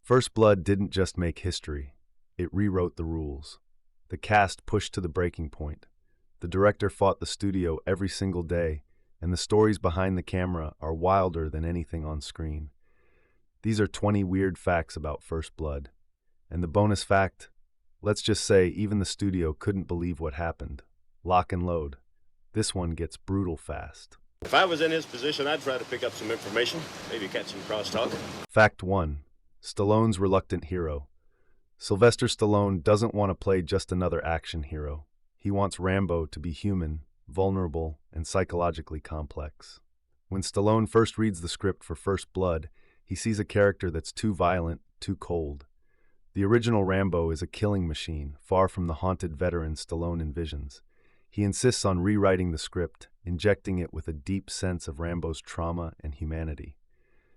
First Blood didn't just make history, it rewrote the rules. The cast pushed to the breaking point. The director fought the studio every single day, and the stories behind the camera are wilder than anything on screen. These are 20 weird facts about First Blood. And the bonus fact? Let's just say even the studio couldn't believe what happened. Lock and load. This one gets brutal fast. If I was in his position, I'd try to pick up some information, maybe catch some crosstalk. Fact 1. Stallone's reluctant hero. Sylvester Stallone doesn't want to play just another action hero. He wants Rambo to be human, vulnerable, and psychologically complex. When Stallone first reads the script for First Blood, he sees a character that's too violent, too cold. The original Rambo is a killing machine, far from the haunted veteran Stallone envisions. He insists on rewriting the script, injecting it with a deep sense of Rambo's trauma and humanity.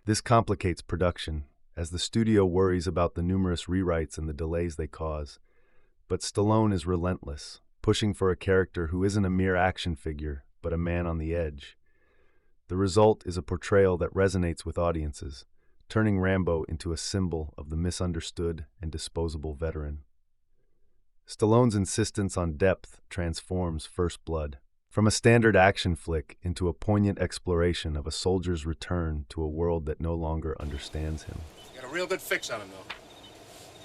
This complicates production, as the studio worries about the numerous rewrites and the delays they cause. But Stallone is relentless, pushing for a character who isn't a mere action figure, but a man on the edge. The result is a portrayal that resonates with audiences, turning Rambo into a symbol of the misunderstood and disposable veteran. Stallone's insistence on depth transforms First Blood, from a standard action flick into a poignant exploration of a soldier's return to a world that no longer understands him. Got a real good fix on him,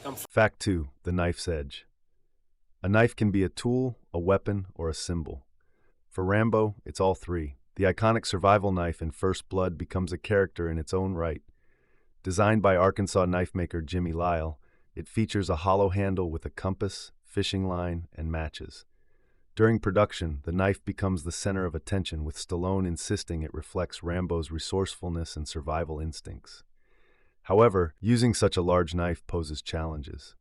though. Fact 2. The knife's edge. A knife can be a tool, a weapon, or a symbol. For Rambo, it's all three. The iconic survival knife in First Blood becomes a character in its own right. Designed by Arkansas knife maker Jimmy Lyle, it features a hollow handle with a compass, fishing line, and matches. During production, the knife becomes the center of attention, with Stallone insisting it reflects Rambo's resourcefulness and survival instincts. However, using such a large knife poses challenges.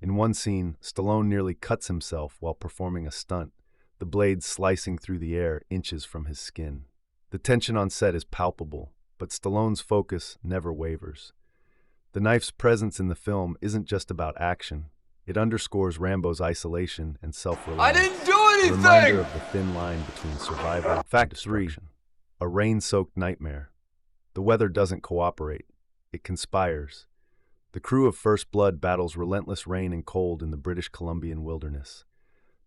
In one scene, Stallone nearly cuts himself while performing a stunt, the blade slicing through the air inches from his skin. The tension on set is palpable, but Stallone's focus never wavers. The knife's presence in the film isn't just about action. It underscores Rambo's isolation and self-reliance. I didn't do anything! A reminder of the thin line between survival and Fact 3. A rain-soaked nightmare. The weather doesn't cooperate. It conspires. The crew of First Blood battles relentless rain and cold in the British Columbian wilderness.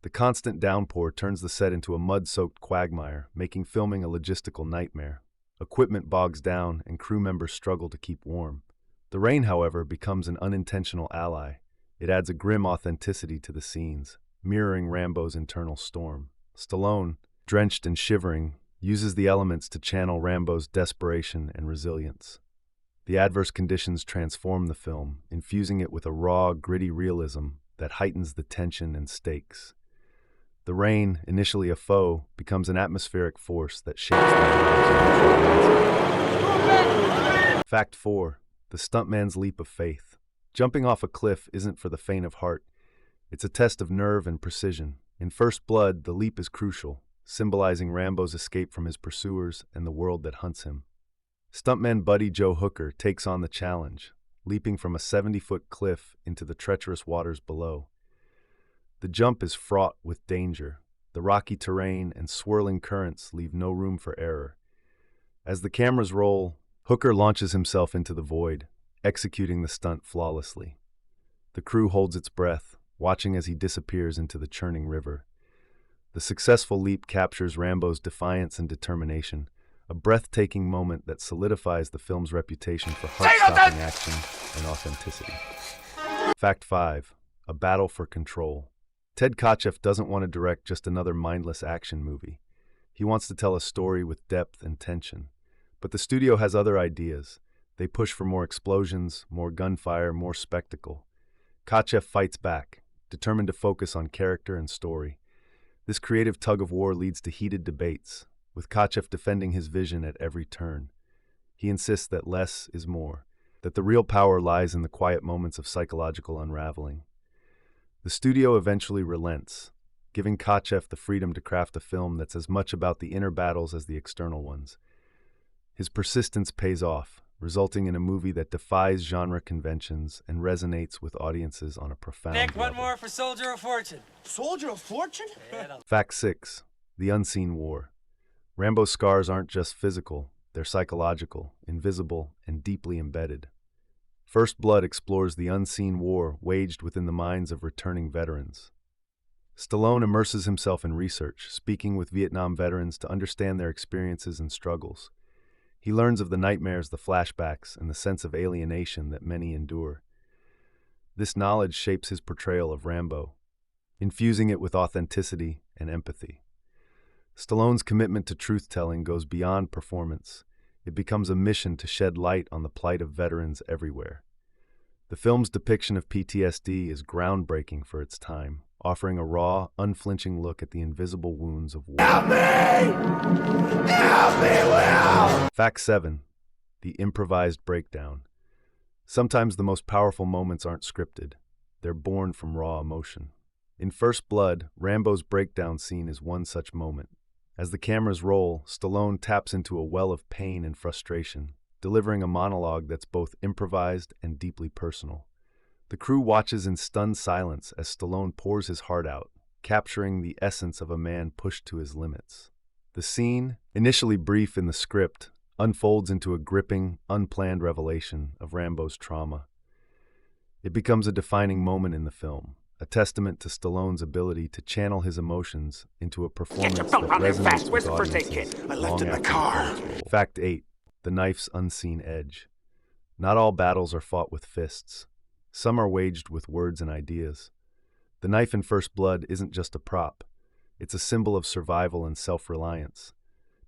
The constant downpour turns the set into a mud-soaked quagmire, making filming a logistical nightmare. Equipment bogs down, and crew members struggle to keep warm. The rain, however, becomes an unintentional ally. It adds a grim authenticity to the scenes, mirroring Rambo's internal storm. Stallone, drenched and shivering, uses the elements to channel Rambo's desperation and resilience. The adverse conditions transform the film, infusing it with a raw, gritty realism that heightens the tension and stakes. The rain, initially a foe, becomes an atmospheric force that shapes the narrative's. Fact 4. The stuntman's leap of faith. Jumping off a cliff isn't for the faint of heart. It's a test of nerve and precision. In First Blood, the leap is crucial, symbolizing Rambo's escape from his pursuers and the world that hunts him. Stuntman buddy Joe Hooker takes on the challenge, leaping from a 70-foot cliff into the treacherous waters below. The jump is fraught with danger. The rocky terrain and swirling currents leave no room for error. As the cameras roll, Hooker launches himself into the void, executing the stunt flawlessly. The crew holds its breath, watching as he disappears into the churning river. The successful leap captures Rambo's defiance and determination, a breathtaking moment that solidifies the film's reputation for heart-stopping action and authenticity. Fact 5. A battle for control. Ted Kotcheff doesn't want to direct just another mindless action movie. He wants to tell a story with depth and tension. But the studio has other ideas. They push for more explosions, more gunfire, more spectacle. Kotcheff fights back, determined to focus on character and story. This creative tug-of-war leads to heated debates, with Kotcheff defending his vision at every turn. He insists that less is more, that the real power lies in the quiet moments of psychological unraveling. The studio eventually relents, giving Kotcheff the freedom to craft a film that's as much about the inner battles as the external ones. His persistence pays off, resulting in a movie that defies genre conventions and resonates with audiences on a profound level. Nick, one more for Soldier of Fortune. Soldier of Fortune? Fact 6. The unseen war. Rambo's scars aren't just physical, they're psychological, invisible, and deeply embedded. First Blood explores the unseen war waged within the minds of returning veterans. Stallone immerses himself in research, speaking with Vietnam veterans to understand their experiences and struggles. He learns of the nightmares, the flashbacks, and the sense of alienation that many endure. This knowledge shapes his portrayal of Rambo, infusing it with authenticity and empathy. Stallone's commitment to truth-telling goes beyond performance. It becomes a mission to shed light on the plight of veterans everywhere. The film's depiction of PTSD is groundbreaking for its time, offering a raw, unflinching look at the invisible wounds of war. Help me! Help me, Will! Fact 7. The improvised breakdown. Sometimes the most powerful moments aren't scripted. They're born from raw emotion. In First Blood, Rambo's breakdown scene is one such moment. As the cameras roll, Stallone taps into a well of pain and frustration, delivering a monologue that's both improvised and deeply personal. The crew watches in stunned silence as Stallone pours his heart out, capturing the essence of a man pushed to his limits. The scene, initially brief in the script, unfolds into a gripping, unplanned revelation of Rambo's trauma. It becomes a defining moment in the film, a testament to Stallone's ability to channel his emotions into a performance that resonates with audiences long after the credits roll. Fact 8. The knife's unseen edge. Not all battles are fought with fists. Some are waged with words and ideas. The knife in First Blood isn't just a prop. It's a symbol of survival and self-reliance.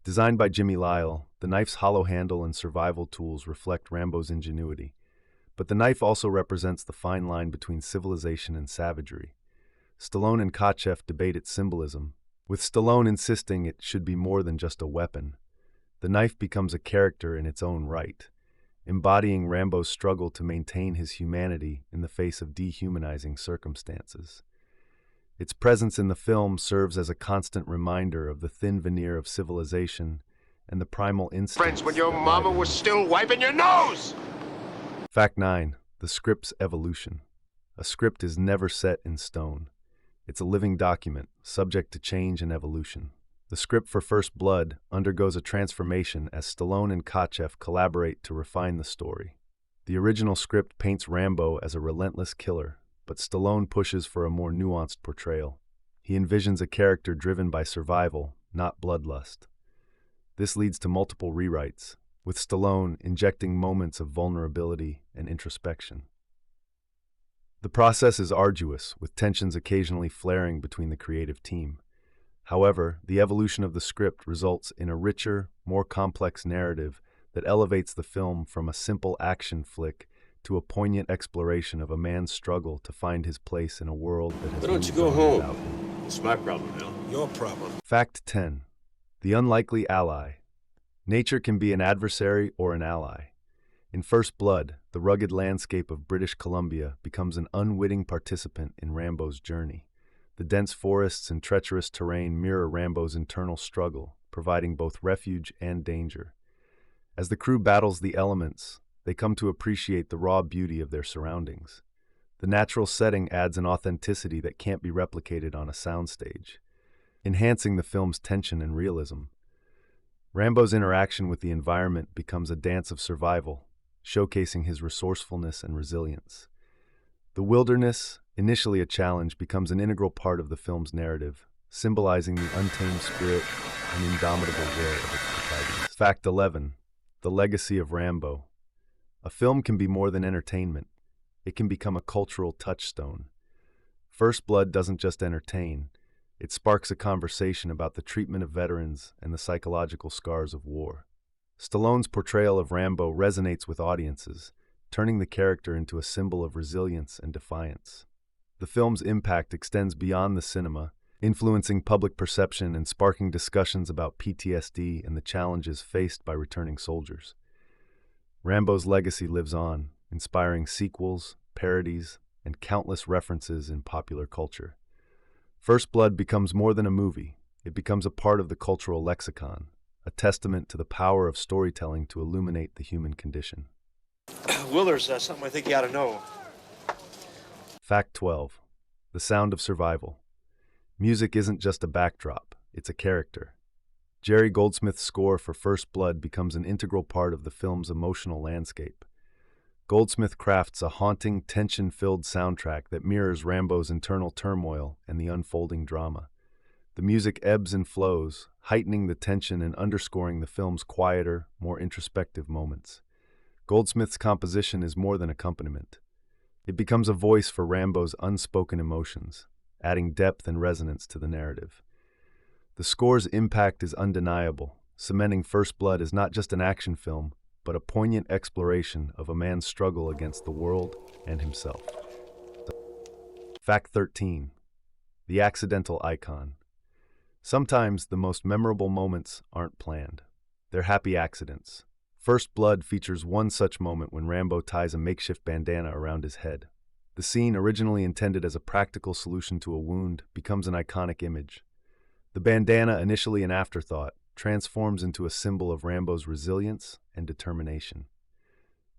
Designed by Jimmy Lyle, the knife's hollow handle and survival tools reflect Rambo's ingenuity. But the knife also represents the fine line between civilization and savagery. Stallone and Kotcheff debate its symbolism, with Stallone insisting it should be more than just a weapon. The knife becomes a character in its own right, embodying Rambo's struggle to maintain his humanity in the face of dehumanizing circumstances. Its presence in the film serves as a constant reminder of the thin veneer of civilization and the primal instincts. Friends, when your mama was still wiping your nose! Fact 9. The script's evolution. A script is never set in stone. It's a living document, subject to change and evolution. The script for First Blood undergoes a transformation as Stallone and Kotcheff collaborate to refine the story. The original script paints Rambo as a relentless killer, but Stallone pushes for a more nuanced portrayal. He envisions a character driven by survival, not bloodlust. This leads to multiple rewrites, with Stallone injecting moments of vulnerability and introspection. The process is arduous, with tensions occasionally flaring between the creative team. However, the evolution of the script results in a richer, more complex narrative that elevates the film from a simple action flick to a poignant exploration of a man's struggle to find his place in a world that has Why don't you moved go on home? without him. It's my problem, Bill. Your problem. Fact 10. The unlikely ally. Nature can be an adversary or an ally. In First Blood, the rugged landscape of British Columbia becomes an unwitting participant in Rambo's journey. The dense forests and treacherous terrain mirror Rambo's internal struggle, providing both refuge and danger. As the crew battles the elements, they come to appreciate the raw beauty of their surroundings. The natural setting adds an authenticity that can't be replicated on a soundstage, enhancing the film's tension and realism. Rambo's interaction with the environment becomes a dance of survival, showcasing his resourcefulness and resilience. The wilderness, initially a challenge, becomes an integral part of the film's narrative, symbolizing the untamed spirit and indomitable will of its protagonist. Fact 11. The legacy of Rambo. A film can be more than entertainment. It can become a cultural touchstone. First Blood doesn't just entertain. It sparks a conversation about the treatment of veterans and the psychological scars of war. Stallone's portrayal of Rambo resonates with audiences, turning the character into a symbol of resilience and defiance. The film's impact extends beyond the cinema, influencing public perception and sparking discussions about PTSD and the challenges faced by returning soldiers. Rambo's legacy lives on, inspiring sequels, parodies, and countless references in popular culture. First Blood becomes more than a movie. It becomes a part of the cultural lexicon, a testament to the power of storytelling to illuminate the human condition. Will, there's something I think you ought to know. Fact 12. The sound of survival. Music isn't just a backdrop, it's a character. Jerry Goldsmith's score for First Blood becomes an integral part of the film's emotional landscape. Goldsmith crafts a haunting, tension-filled soundtrack that mirrors Rambo's internal turmoil and the unfolding drama. The music ebbs and flows, heightening the tension and underscoring the film's quieter, more introspective moments. Goldsmith's composition is more than accompaniment. It becomes a voice for Rambo's unspoken emotions, adding depth and resonance to the narrative. The score's impact is undeniable, cementing First Blood as not just an action film, but a poignant exploration of a man's struggle against the world and himself. Fact 13. The accidental icon. Sometimes the most memorable moments aren't planned. They're happy accidents. First Blood features one such moment when Rambo ties a makeshift bandana around his head. The scene, originally intended as a practical solution to a wound, becomes an iconic image. The bandana, initially an afterthought, transforms into a symbol of Rambo's resilience and determination.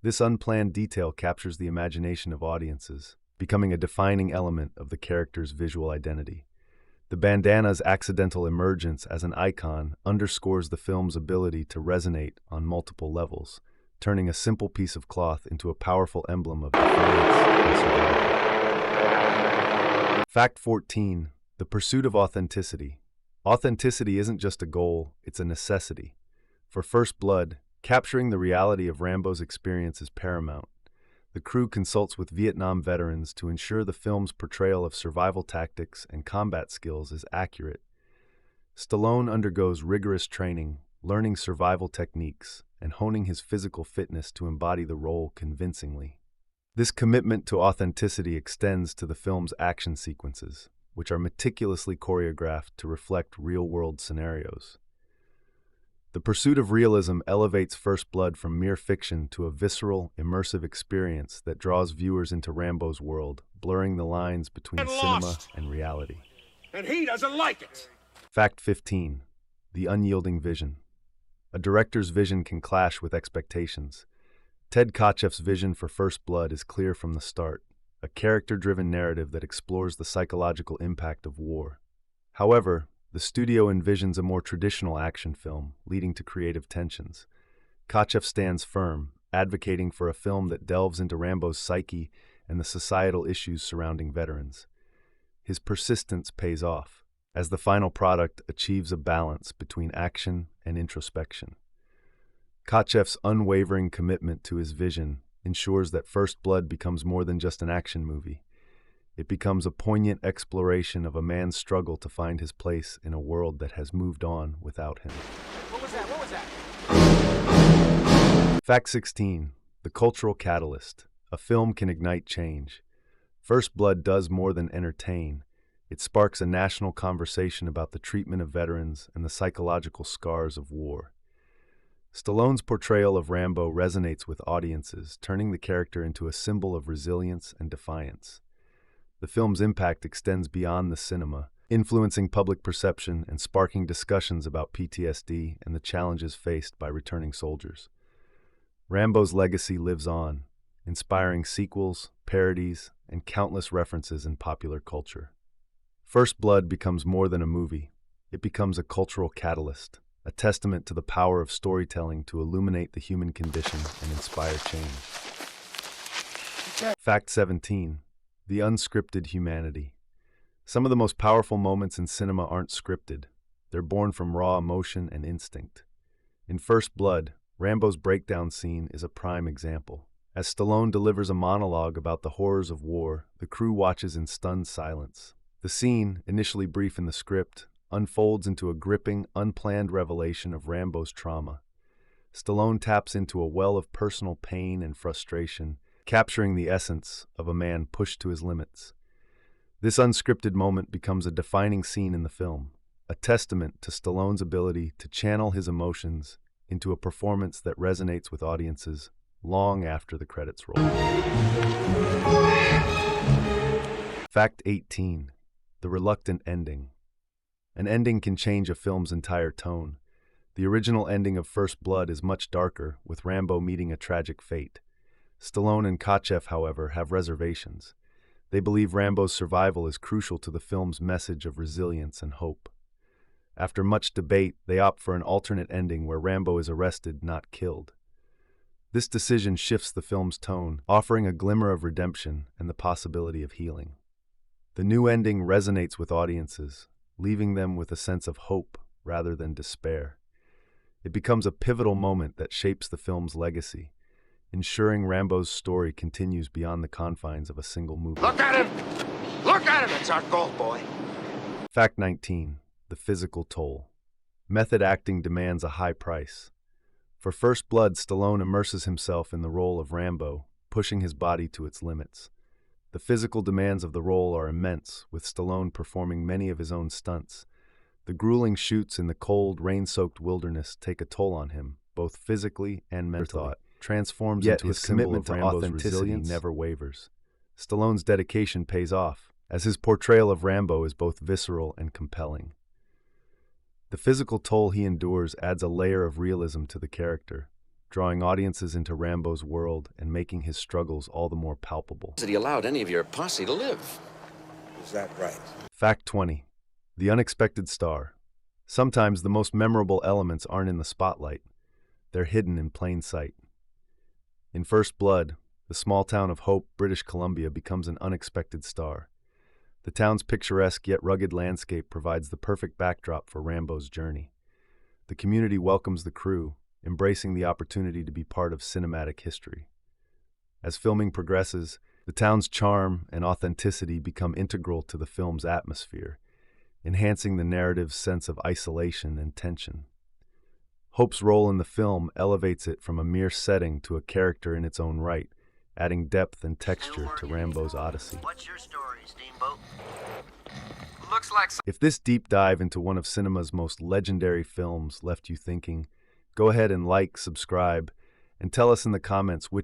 This unplanned detail captures the imagination of audiences, becoming a defining element of the character's visual identity. The bandana's accidental emergence as an icon underscores the film's ability to resonate on multiple levels, turning a simple piece of cloth into a powerful emblem of defiance and survival. Fact 14. The pursuit of authenticity. Authenticity isn't just a goal, it's a necessity. For First Blood, capturing the reality of Rambo's experience is paramount. The crew consults with Vietnam veterans to ensure the film's portrayal of survival tactics and combat skills is accurate. Stallone undergoes rigorous training, learning survival techniques, and honing his physical fitness to embody the role convincingly. This commitment to authenticity extends to the film's action sequences, which are meticulously choreographed to reflect real-world scenarios. The pursuit of realism elevates First Blood from mere fiction to a visceral, immersive experience that draws viewers into Rambo's world, blurring the lines between cinema and reality. And he doesn't like it. Fact 15. The unyielding vision. A director's vision can clash with expectations. Ted Kotcheff's vision for First Blood is clear from the start, a character-driven narrative that explores the psychological impact of war. However, the studio envisions a more traditional action film, leading to creative tensions. Kotcheff stands firm, advocating for a film that delves into Rambo's psyche and the societal issues surrounding veterans. His persistence pays off, as the final product achieves a balance between action and introspection. Kotcheff's unwavering commitment to his vision ensures that First Blood becomes more than just an action movie. It becomes a poignant exploration of a man's struggle to find his place in a world that has moved on without him. What was that? What was that? Fact 16. The cultural catalyst. A film can ignite change. First Blood does more than entertain. It sparks a national conversation about the treatment of veterans and the psychological scars of war. Stallone's portrayal of Rambo resonates with audiences, turning the character into a symbol of resilience and defiance. The film's impact extends beyond the cinema, influencing public perception and sparking discussions about PTSD and the challenges faced by returning soldiers. Rambo's legacy lives on, inspiring sequels, parodies, and countless references in popular culture. First Blood becomes more than a movie. It becomes a cultural catalyst, a testament to the power of storytelling to illuminate the human condition and inspire change. Fact 17. The unscripted humanity. Some of the most powerful moments in cinema aren't scripted. They're born from raw emotion and instinct. In First Blood, Rambo's breakdown scene is a prime example. As Stallone delivers a monologue about the horrors of war, the crew watches in stunned silence. The scene, initially brief in the script, unfolds into a gripping, unplanned revelation of Rambo's trauma. Stallone taps into a well of personal pain and frustration, capturing the essence of a man pushed to his limits. This unscripted moment becomes a defining scene in the film, a testament to Stallone's ability to channel his emotions into a performance that resonates with audiences long after the credits roll. Fact 18. The reluctant ending. An ending can change a film's entire tone. The original ending of First Blood is much darker, with Rambo meeting a tragic fate. Stallone and Kotcheff, however, have reservations. They believe Rambo's survival is crucial to the film's message of resilience and hope. After much debate, they opt for an alternate ending where Rambo is arrested, not killed. This decision shifts the film's tone, offering a glimmer of redemption and the possibility of healing. The new ending resonates with audiences, leaving them with a sense of hope rather than despair. It becomes a pivotal moment that shapes the film's legacy, ensuring Rambo's story continues beyond the confines of a single movie. Look at him! Look at him! It's our goal, boy. Fact 19. The physical toll. Method acting demands a high price. For First Blood, Stallone immerses himself in the role of Rambo, pushing his body to its limits. The physical demands of the role are immense, with Stallone performing many of his own stunts. The grueling shoots in the cold, rain-soaked wilderness take a toll on him, both physically and mentally. Transforms into his commitment to authenticity never wavers. Stallone's dedication pays off, as his portrayal of Rambo is both visceral and compelling. The physical toll he endures adds a layer of realism to the character, drawing audiences into Rambo's world and making his struggles all the more palpable. That he allowed any of your posse to live. Is that right? Fact 20. The unexpected star. Sometimes the most memorable elements aren't in the spotlight. They're hidden in plain sight. In First Blood, the small town of Hope, British Columbia, becomes an unexpected star. The town's picturesque yet rugged landscape provides the perfect backdrop for Rambo's journey. The community welcomes the crew, embracing the opportunity to be part of cinematic history. As filming progresses, the town's charm and authenticity become integral to the film's atmosphere, enhancing the narrative's sense of isolation and tension. Hope's role in the film elevates it from a mere setting to a character in its own right, adding depth and texture to Rambo's odyssey. What's your story, Steamboat? Looks like If this deep dive into one of cinema's most legendary films left you thinking, go ahead and like, subscribe, and tell us in the comments which